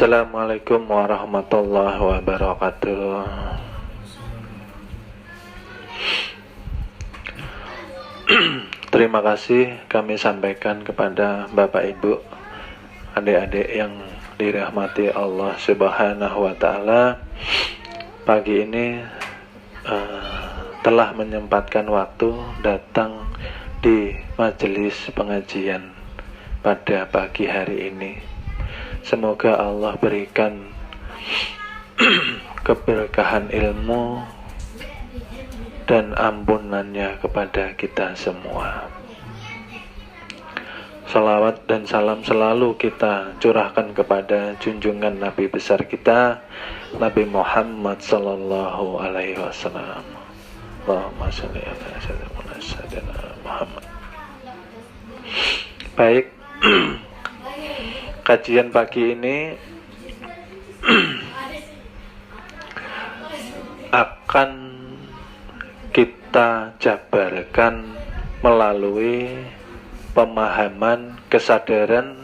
Assalamualaikum warahmatullahi wabarakatuh. Terima kasih kami sampaikan kepada Bapak Ibu, adik-adik yang dirahmati Allah Subhanahu wa Ta'ala. Pagi ini telah menyempatkan waktu datang di majelis pengajian pada pagi hari ini. Semoga Allah berikan keberkahan ilmu dan ampunannya kepada kita semua. Salawat dan salam selalu kita curahkan kepada junjungan Nabi besar kita, Nabi Muhammad sallallahu alaihi wasallam. Allahumma shalli ala sayyidina Muhammad. Baik, kajian pagi ini akan kita jabarkan melalui pemahaman kesadaran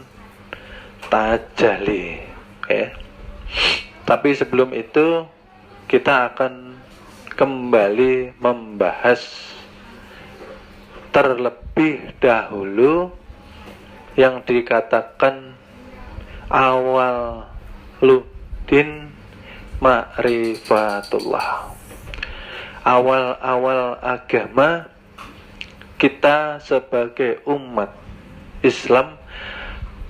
tajalli, ya. Tapi sebelum itu kita akan kembali membahas terlebih dahulu yang dikatakan awal ludin ma'rifatullah. Awal-awal agama kita sebagai umat Islam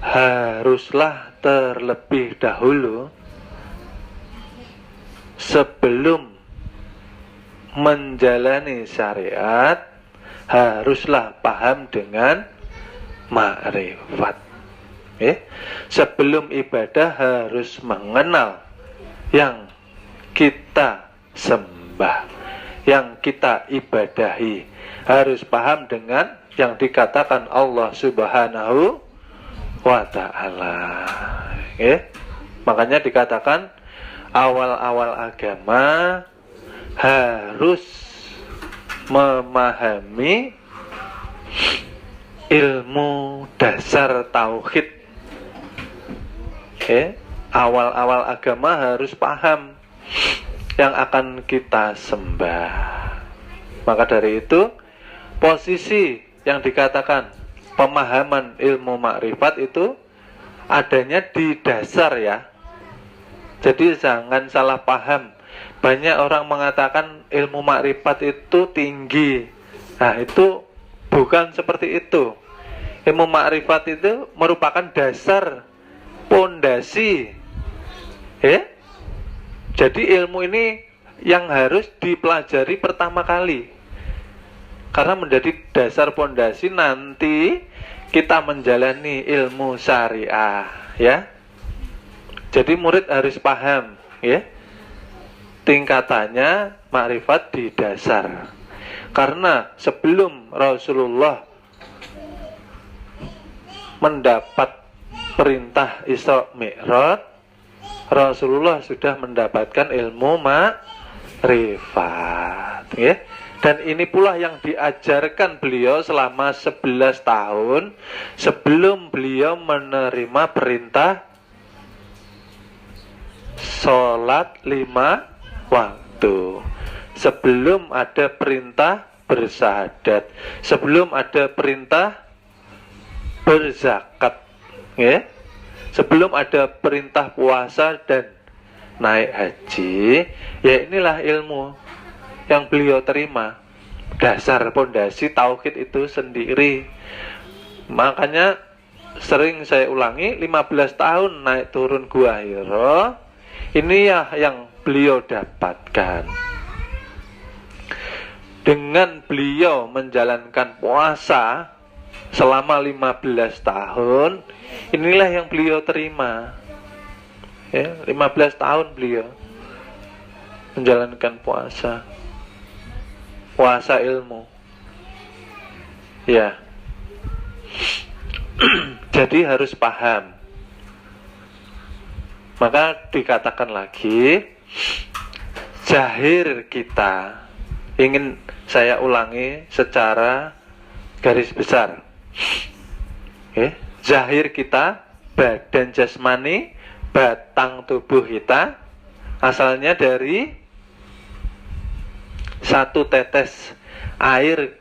haruslah terlebih dahulu sebelum menjalani syariat haruslah paham dengan ma'rifat. Sebelum ibadah harus mengenal yang kita sembah, yang kita ibadahi, harus paham dengan yang dikatakan Allah Subhanahu wa Ta'ala. Makanya dikatakan awal-awal agama harus memahami ilmu dasar tauhid. Awal-awal agama harus paham yang akan kita sembah. Maka dari itu posisi yang dikatakan pemahaman ilmu makrifat itu adanya di dasar, ya. Jadi jangan salah paham. Banyak orang mengatakan ilmu makrifat itu tinggi. Nah, itu bukan seperti itu. Ilmu makrifat itu merupakan dasar, pondasi. Jadi ilmu ini yang harus dipelajari pertama kali, karena menjadi dasar pondasi nanti kita menjalani ilmu syariah, ya. Jadi murid harus paham, ya, tingkatannya makrifat di dasar. Karena sebelum Rasulullah mendapat perintah Isra Mi'raj, Rasulullah sudah mendapatkan ilmu makrifat, ya. Dan ini pula yang diajarkan beliau selama 11 tahun sebelum beliau menerima perintah sholat 5 waktu, sebelum ada perintah bersyahadat, sebelum ada perintah berzakat, ya, sebelum ada perintah puasa dan naik haji. Ya, inilah ilmu yang beliau terima, dasar pondasi tauhid itu sendiri. Makanya sering saya ulangi, 15 tahun naik turun Gua Hira, ini ya yang beliau dapatkan. Dengan beliau menjalankan puasa selama 15 tahun, inilah yang beliau terima. 15 tahun beliau menjalankan puasa ilmu. Ya. Jadi harus paham. Maka dikatakan lagi, zahir kita, ingin saya ulangi secara garis besar. Zahir kita, badan jasmani, batang tubuh kita asalnya dari satu tetes air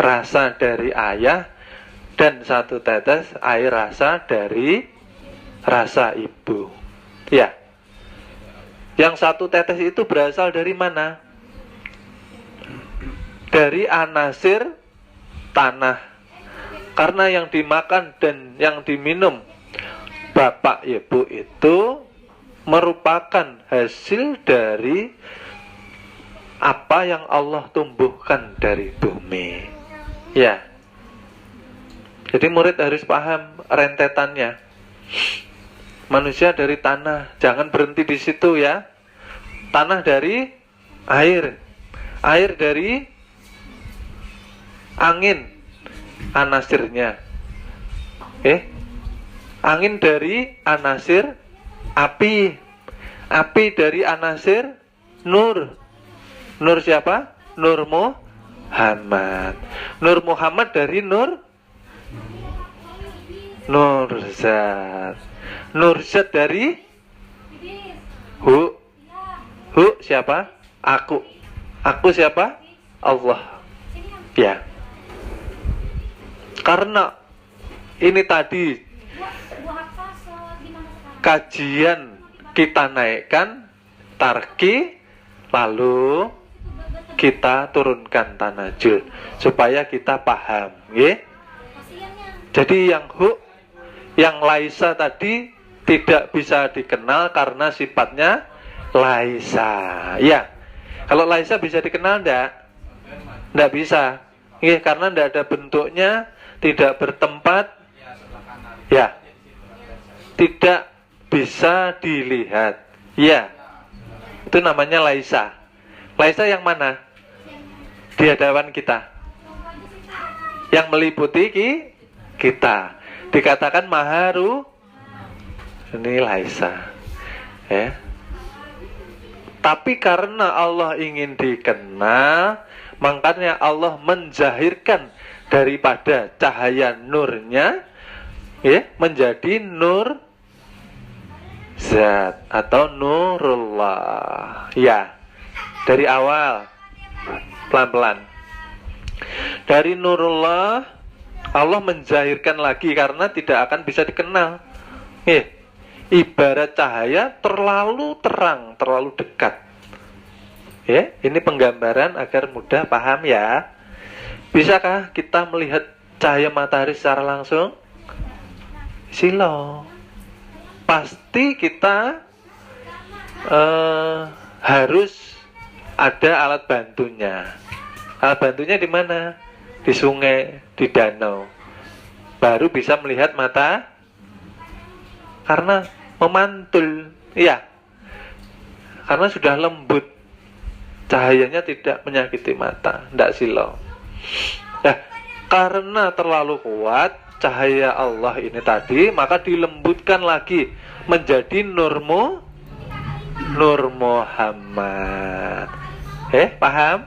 rasa dari ayah dan satu tetes air rasa dari rasa ibu. Ya. Yang satu tetes itu berasal dari mana? Dari anasir tanah. Karena yang dimakan dan yang diminum bapak ibu itu merupakan hasil dari apa yang Allah tumbuhkan dari bumi. Ya. Jadi murid harus paham rentetannya. Manusia dari tanah, jangan berhenti di situ ya. Tanah dari air, air dari angin, anasirnya. Angin dari anasir api, api dari anasir nur. Nur siapa? Nur Muhammad. Nur Muhammad dari nur Zat. Nur Zat dari Hu. Hu siapa? Aku. Aku siapa? Allah. Ya. Karena ini tadi kajian kita naikkan tarki, lalu kita turunkan tanajul supaya kita paham, ya. Jadi yang hu, yang laisa tadi tidak bisa dikenal karena sifatnya laisa. Ya. Kalau laisa bisa dikenal enggak? Enggak bisa. Ya, karena enggak ada bentuknya, tidak bertempat. Ya. Tidak bisa dilihat. Ya. Itu namanya laisa. Laisa yang mana? Di hadapan kita, yang meliputi kita, dikatakan maharu. Ini laisa, ya. Tapi karena Allah ingin dikenal, makanya Allah menjahirkan daripada cahaya nurnya, ya, menjadi nur Zat atau nurullah. Ya, dari awal, pelan-pelan. Dari nurullah Allah menjahirkan lagi karena tidak akan bisa dikenal. Ibarat cahaya terlalu terang, terlalu dekat. Ini penggambaran agar mudah paham ya. Bisakah kita melihat cahaya matahari secara langsung? Silo. Pasti kita harus ada alat bantunya. Alat bantunya di mana? Di sungai, di danau. Baru bisa melihat mata, karena memantul, ya. Karena sudah lembut, cahayanya tidak menyakiti mata, tidak silau. Nah, karena terlalu kuat cahaya Allah ini tadi, maka dilembutkan lagi menjadi Nur Muhammad. Paham?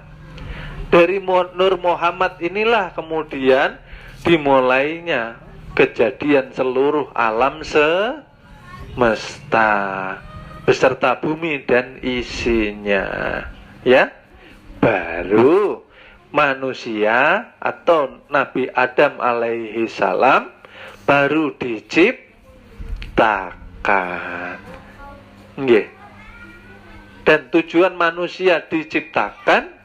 Dari Nur Muhammad inilah kemudian dimulainya kejadian seluruh alam semesta beserta bumi dan isinya. Ya, baru manusia atau Nabi Adam alaihi salam baru diciptakan. Nggih. Dan tujuan manusia diciptakan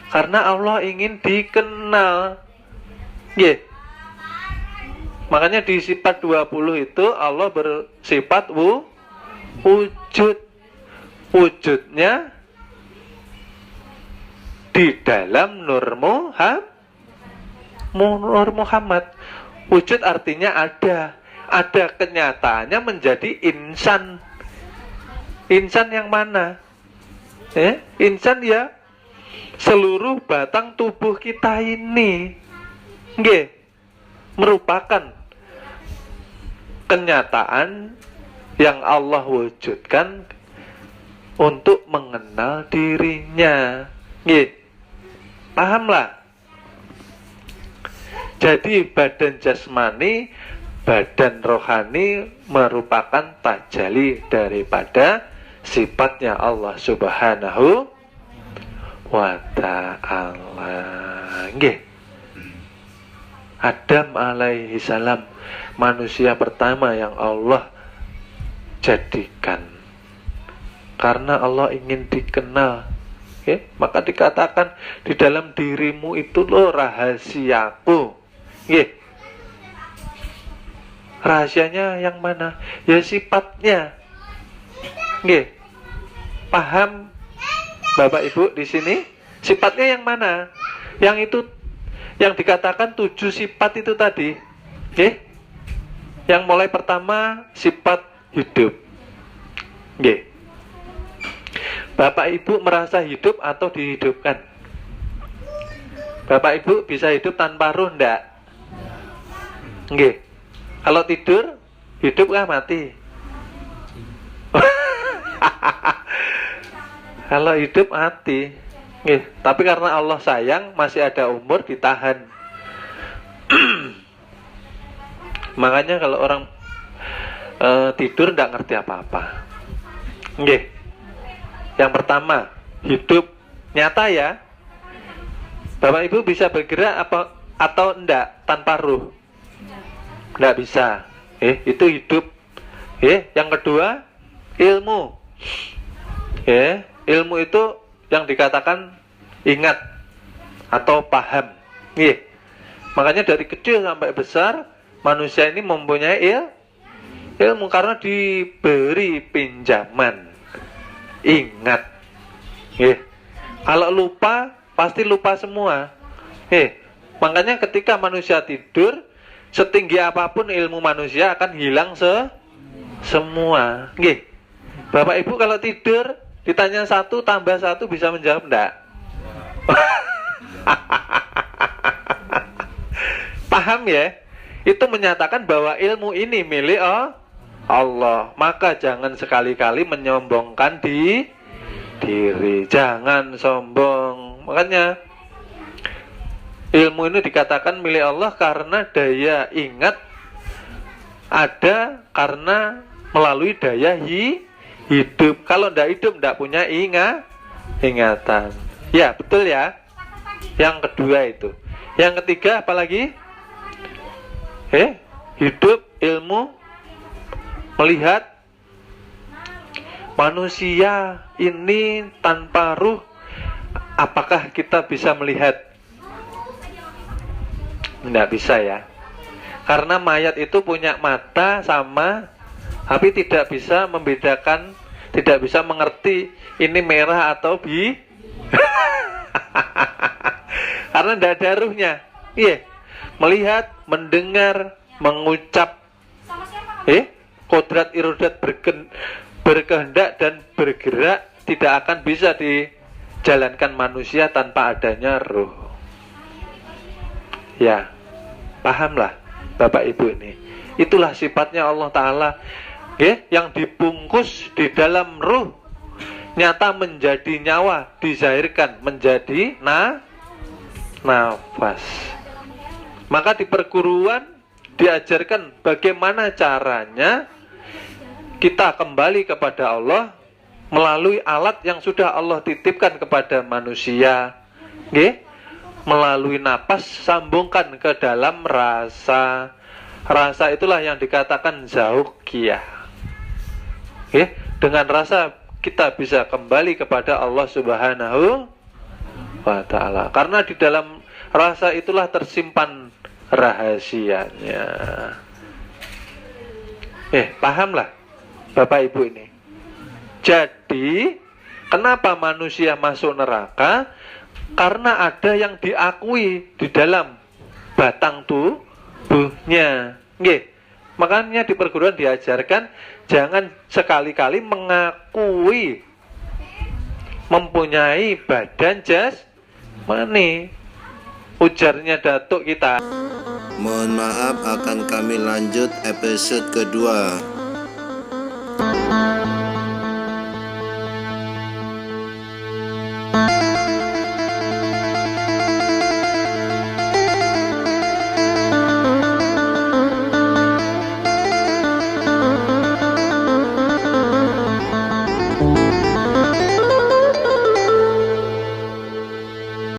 karena Allah ingin dikenal. Nggih. Makanya di sifat 20 itu Allah bersifat wujud. Wujudnya di dalam Nur Muhammad. Wujud artinya ada. Ada kenyataannya menjadi insan. Insan yang mana? Insan ya seluruh batang tubuh kita ini. Nggih. Merupakan kenyataan yang Allah wujudkan untuk mengenal dirinya. Nggih. Pahamlah. Jadi badan jasmani badan rohani merupakan tajalli daripada sifatnya Allah Subhanahu wa ta'ala. Nggih. Adam alaihi salam, manusia pertama yang Allah jadikan. Karena Allah ingin dikenal, maka dikatakan di dalam dirimu itu loh rahasiaku. Rahasianya yang mana? Ya sifatnya. Paham Bapak Ibu di sini? Sifatnya yang mana? Yang itu, yang dikatakan 7 sifat itu tadi. Yang mulai pertama sifat hidup. Bapak Ibu merasa hidup atau dihidupkan? Bapak Ibu bisa hidup tanpa ruh enggak? Kalau tidur, hidup kah mati? Kalau hidup mati. Tapi karena Allah sayang, masih ada umur, ditahan. Makanya kalau orang tidur tidak ngerti apa-apa. Yang pertama, hidup nyata ya. Bapak Ibu bisa bergerak apa atau enggak tanpa ruh? Enggak bisa. Itu hidup. Yang kedua, ilmu. Ilmu itu yang dikatakan ingat atau paham. Makanya dari kecil sampai besar manusia ini mempunyai ilmu karena diberi pinjaman. Ingat. Kalau lupa pasti lupa semua. Makanya ketika manusia tidur, setinggi apapun ilmu manusia akan hilang semua. Bapak Ibu kalau tidur ditanya 1 tambah 1 bisa menjawab enggak? Paham ya? Itu menyatakan bahwa ilmu ini milik Allah. Maka jangan sekali-kali menyombongkan diri. Jangan sombong. Makanya ilmu ini dikatakan milik Allah karena daya ingat ada karena melalui daya hidup. Kalau tidak hidup, tidak punya ingatan. Ya, betul ya. Yang kedua itu. Yang ketiga apalagi? Hidup, ilmu, melihat. Manusia ini tanpa ruh, apakah kita bisa melihat? Tidak bisa ya. Karena mayat itu punya mata sama, tapi tidak bisa membedakan, tidak bisa mengerti ini merah atau karena tidak ada ruhnya. Melihat, mendengar, mengucap, kodrat irodat berkehendak dan bergerak tidak akan bisa dijalankan manusia tanpa adanya ruh. Ya, pahamlah Bapak Ibu ini. Itulah sifatnya Allah Ta'ala, yang dibungkus di dalam ruh, nyata menjadi nyawa, dizahirkan menjadi nafas. Maka di perguruan diajarkan bagaimana caranya kita kembali kepada Allah melalui alat yang sudah Allah titipkan kepada manusia. Melalui napas sambungkan ke dalam rasa. Rasa itulah yang dikatakan zauqiyah. Dengan rasa kita bisa kembali kepada Allah Subhanahu wa ta'ala. Karena di dalam rasa itulah tersimpan rahasianya. Pahamlah Bapak Ibu ini. Jadi kenapa manusia masuk neraka? Karena ada yang diakui di dalam batang tubuhnya. Makanya di perguruan diajarkan jangan sekali-kali mengakui mempunyai badan jasmani. Ujarnya datuk kita. Mohon maaf, akan kami lanjut episode kedua.